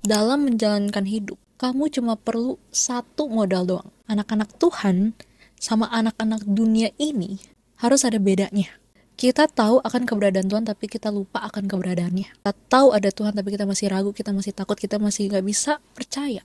dalam menjalankan hidup, kamu cuma perlu satu modal doang. Anak-anak Tuhan sama anak-anak dunia ini harus ada bedanya. Kita tahu akan keberadaan Tuhan, tapi kita lupa akan keberadaannya. Kita tahu ada Tuhan, tapi kita masih ragu, kita masih takut, kita masih gak bisa percaya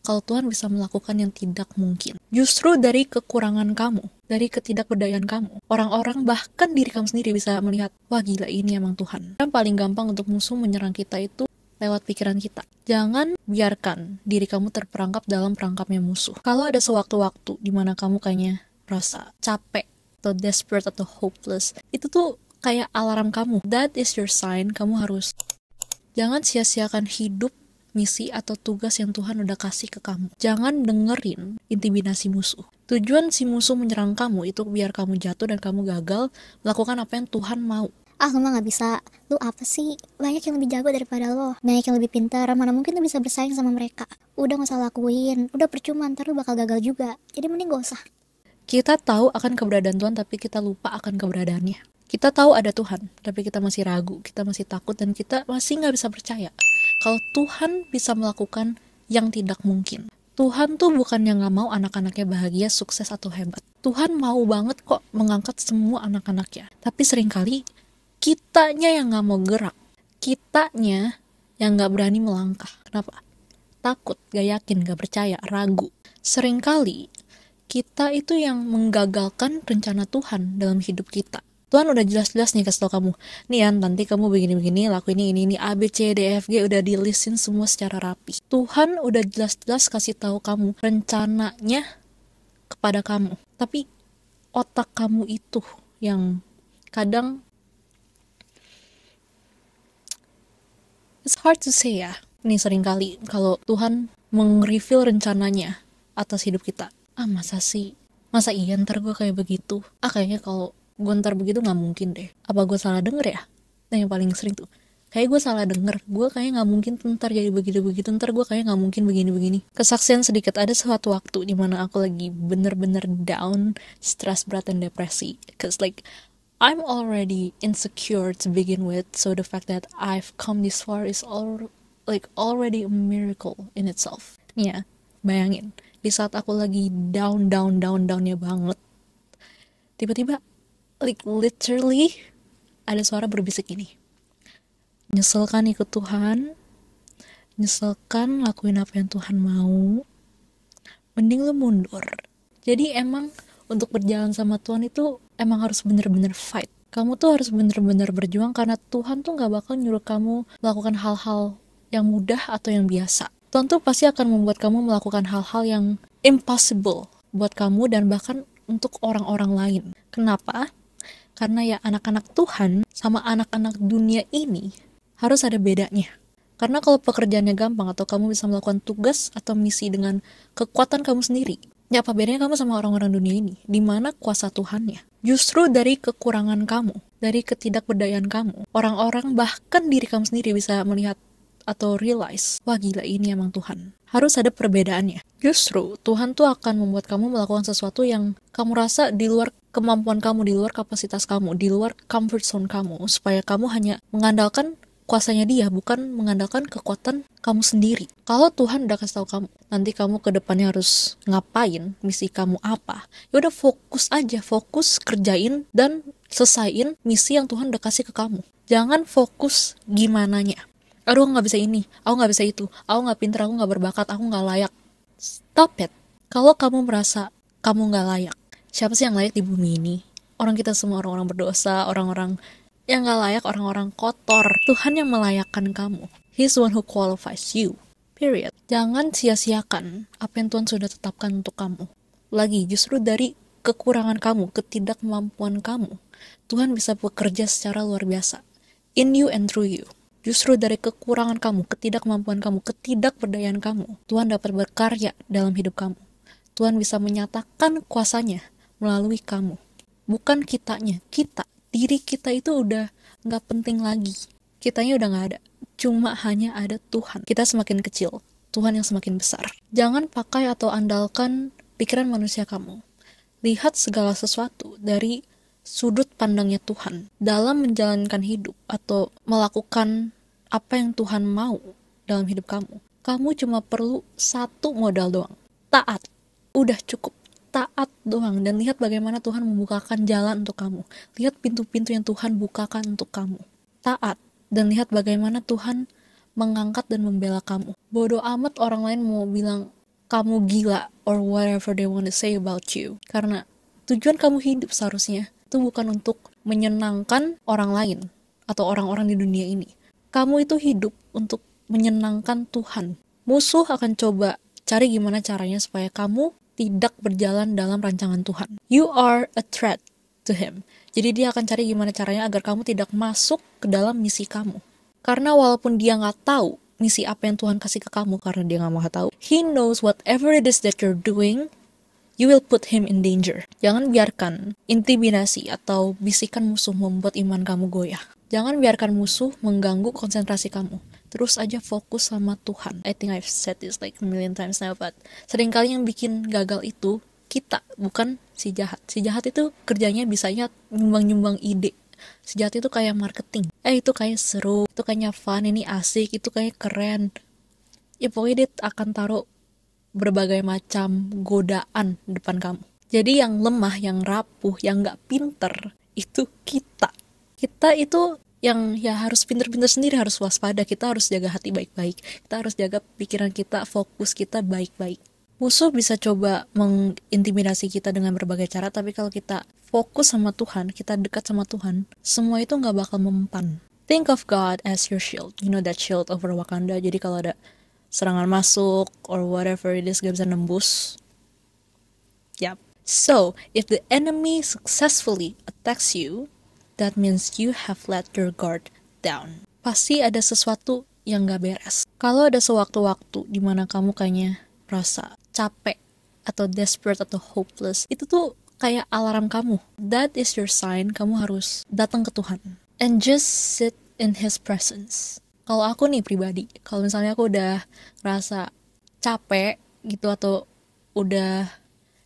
kalau Tuhan bisa melakukan yang tidak mungkin. Justru dari kekurangan kamu, dari ketidakberdayaan kamu, orang-orang bahkan diri kamu sendiri bisa melihat, wah gila ini emang Tuhan. Yang paling gampang untuk musuh menyerang kita itu lewat pikiran kita. Jangan biarkan diri kamu terperangkap dalam perangkapnya musuh. Kalau ada sewaktu-waktu di mana kamu kayaknya merasa capek, atau desperate, atau hopeless, itu tuh kayak alarm kamu. That is your sign, kamu harus jangan sia-siakan hidup, misi, atau tugas yang Tuhan udah kasih ke kamu. Jangan dengerin intimidasi musuh. Tujuan si musuh menyerang kamu itu biar kamu jatuh dan kamu gagal melakukan apa yang Tuhan mau. Lu mah gak bisa, lu apa sih, banyak yang lebih jago daripada lo, banyak yang lebih pintar, mana mungkin lu bisa bersaing sama mereka. Udah gak usah lakuin, udah percuma, ntar lu bakal gagal juga, jadi mending gak usah. Kita tahu akan keberadaan Tuhan, tapi kita lupa akan keberadaannya. Kita tahu ada Tuhan, tapi kita masih ragu, kita masih takut, dan kita masih gak bisa percaya kalau Tuhan bisa melakukan yang tidak mungkin. Tuhan tuh bukan yang gak mau anak-anaknya bahagia, sukses, atau hebat. Tuhan mau banget kok mengangkat semua anak-anaknya. Tapi seringkali kitanya yang gak mau gerak, kitanya yang gak berani melangkah. Kenapa? Takut, gak yakin, gak percaya, ragu. Seringkali kita itu yang menggagalkan rencana Tuhan dalam hidup kita. Tuhan udah jelas-jelas nih kasih tau kamu, nih ya nanti kamu begini-begini, lakuin ini, A, B, C, D, F, G, udah di-listin semua secara rapi. Tuhan udah jelas-jelas kasih tahu kamu rencananya kepada kamu. Tapi otak kamu itu yang kadang it's hard to say ya. Ini seringkali kalau Tuhan meng-reveal rencananya atas hidup kita. Masa sih? Masa iya ntar gue kayak begitu? Kayaknya kalau gue ntar begitu gak mungkin deh. Apa gue salah denger ya? Nah yang paling sering tuh, kayak gue salah denger. Gue kayaknya gak mungkin ntar jadi begitu-begitu. Ntar gue kayaknya gak mungkin begini-begini. Kesaksian sedikit, ada suatu waktu dimana aku lagi bener-bener down, stres berat, dan depresi. Cause like, I'm already insecure to begin with, so the fact that I've come this far is already a miracle in itself. Ya, bayangin, di saat aku lagi downnya banget, tiba-tiba, like literally, ada suara berbisik ini. Nyesel kan ikut Tuhan? Nyesel kan lakuin apa yang Tuhan mau? Mending lu mundur. Jadi emang untuk berjalan sama Tuhan itu emang harus bener-bener fight. Kamu tuh harus bener-bener berjuang karena Tuhan tuh gak bakal nyuruh kamu melakukan hal-hal yang mudah atau yang biasa. Tuhan tuh pasti akan membuat kamu melakukan hal-hal yang impossible buat kamu dan bahkan untuk orang-orang lain. Kenapa? Karena ya anak-anak Tuhan sama anak-anak dunia ini harus ada bedanya. Karena kalau pekerjaannya gampang atau kamu bisa melakukan tugas atau misi dengan kekuatan kamu sendiri, ya apa bedanya kamu sama orang-orang dunia ini? Di mana kuasa Tuhannya? Justru dari kekurangan kamu, dari ketidakberdayaan kamu, orang-orang bahkan diri kamu sendiri bisa melihat atau realize, wah gila ini emang Tuhan. Harus ada perbedaannya. Justru Tuhan tuh akan membuat kamu melakukan sesuatu yang kamu rasa di luar kemampuan kamu, di luar kapasitas kamu, di luar comfort zone kamu, supaya kamu hanya mengandalkan kuasanya Dia, bukan mengandalkan kekuatan kamu sendiri. Kalau Tuhan udah kasih tahu kamu, nanti kamu ke depannya harus ngapain, misi kamu apa, ya udah fokus aja, fokus kerjain dan selesaiin misi yang Tuhan udah kasih ke kamu. Jangan fokus gimananya. Aduh aku gak bisa ini, aku gak bisa itu, aku gak pintar, aku gak berbakat, aku gak layak. Stop it. Kalau kamu merasa kamu gak layak, siapa sih yang layak di bumi ini? Orang kita semua orang-orang berdosa, orang-orang yang gak layak, orang-orang kotor. Tuhan yang melayakkan kamu. He's the one who qualifies you. Period. Jangan sia-siakan apa yang Tuhan sudah tetapkan untuk kamu. Lagi, justru dari kekurangan kamu, ketidakmampuan kamu, Tuhan bisa bekerja secara luar biasa. In you and through you. Justru dari kekurangan kamu, ketidakmampuan kamu, ketidakberdayaan kamu, Tuhan dapat berkarya dalam hidup kamu. Tuhan bisa menyatakan kuasanya melalui kamu. Bukan kitanya, kita. Diri kita itu udah gak penting lagi. Kitanya udah gak ada. Cuma hanya ada Tuhan. Kita semakin kecil, Tuhan yang semakin besar. Jangan pakai atau andalkan pikiran manusia kamu. Lihat segala sesuatu dari sudut pandangnya Tuhan. Dalam menjalankan hidup atau melakukan apa yang Tuhan mau dalam hidup kamu, Kamu cuma perlu satu modal doang. Taat. Udah cukup. Taat doang. Dan lihat bagaimana Tuhan membukakan jalan untuk kamu. Lihat pintu-pintu yang Tuhan bukakan untuk kamu. Taat. Dan lihat bagaimana Tuhan mengangkat dan membela kamu. Bodoh amat orang lain mau bilang kamu gila or whatever they want to say about you. Karena tujuan kamu hidup seharusnya itu bukan untuk menyenangkan orang lain atau orang-orang di dunia ini. Kamu itu hidup untuk menyenangkan Tuhan. Musuh akan coba cari gimana caranya supaya kamu tidak berjalan dalam rancangan Tuhan. You are a threat to him. Jadi dia akan cari gimana caranya agar kamu tidak masuk ke dalam misi kamu. Karena walaupun dia nggak tahu misi apa yang Tuhan kasih ke kamu, karena dia nggak mau tahu, he knows whatever it is that you're doing, you will put him in danger. Jangan biarkan intimidasi atau bisikan musuh membuat iman kamu goyah. Jangan biarkan musuh mengganggu konsentrasi kamu. Terus aja fokus sama Tuhan. I think I've said this like a million times now, but seringkali yang bikin gagal itu kita, bukan si jahat. Si jahat itu kerjanya bisanya nyumbang-nyumbang ide. Si jahat itu kayak marketing. Itu kayak seru, itu kayaknya fun, ini asik, itu kayak keren. Ya pokoknya dia akan taruh berbagai macam godaan depan kamu. Jadi yang lemah, yang rapuh, yang gak pinter, itu kita. Kita itu yang ya harus pinter-pinter sendiri, harus waspada. Kita harus jaga hati baik-baik. Kita harus jaga pikiran kita, fokus kita baik-baik. Musuh bisa coba mengintimidasi kita dengan berbagai cara, tapi kalau kita fokus sama Tuhan, kita dekat sama Tuhan, semua itu gak bakal mempan. Think of God as your shield. You know that shield over Wakanda. Jadi kalau ada serangan masuk or whatever it is, gak bisa nembus. Yep. So, if the enemy successfully attacks you, that means you have let your guard down. Pasti ada sesuatu yang gak beres. Kalau ada sewaktu-waktu dimana kamu kayaknya rasa capek atau desperate atau hopeless, itu tuh kayak alarm kamu. That is your sign kamu harus datang ke Tuhan. And just sit in His presence. Kalau aku nih pribadi, kalau misalnya aku udah rasa capek gitu atau udah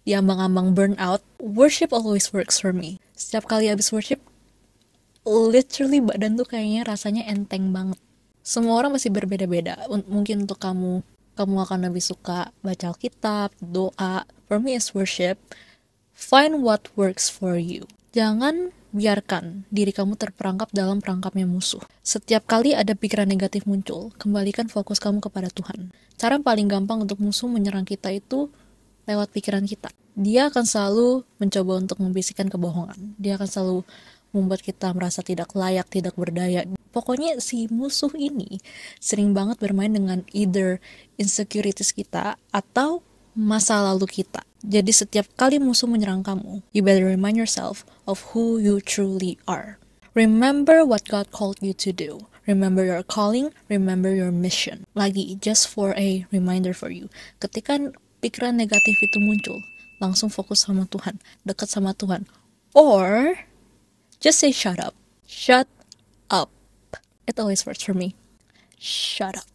diambang-ambang burnout, worship always works for me. Setiap kali habis worship, literally badan tuh kayaknya rasanya enteng banget. Semua orang masih berbeda-beda. Mungkin untuk kamu akan lebih suka baca Alkitab, doa. For me is worship. Find what works for you. Jangan biarkan diri kamu terperangkap dalam perangkapnya musuh. Setiap kali ada pikiran negatif muncul, kembalikan fokus kamu kepada Tuhan. Cara paling gampang untuk musuh menyerang kita itu lewat pikiran kita. Dia akan selalu mencoba untuk membisikkan kebohongan. Dia akan selalu membuat kita merasa tidak layak, tidak berdaya. Pokoknya si musuh ini sering banget bermain dengan either insecurities kita atau masa lalu kita. Jadi setiap kali musuh menyerang kamu, you better remind yourself of who you truly are. Remember what God called you to do. Remember your calling, remember your mission. Lagi, just for a reminder for you. Ketika pikiran negatif itu muncul, langsung fokus sama Tuhan, dekat sama Tuhan. Or just say shut up. Shut up. It always works for me. Shut up.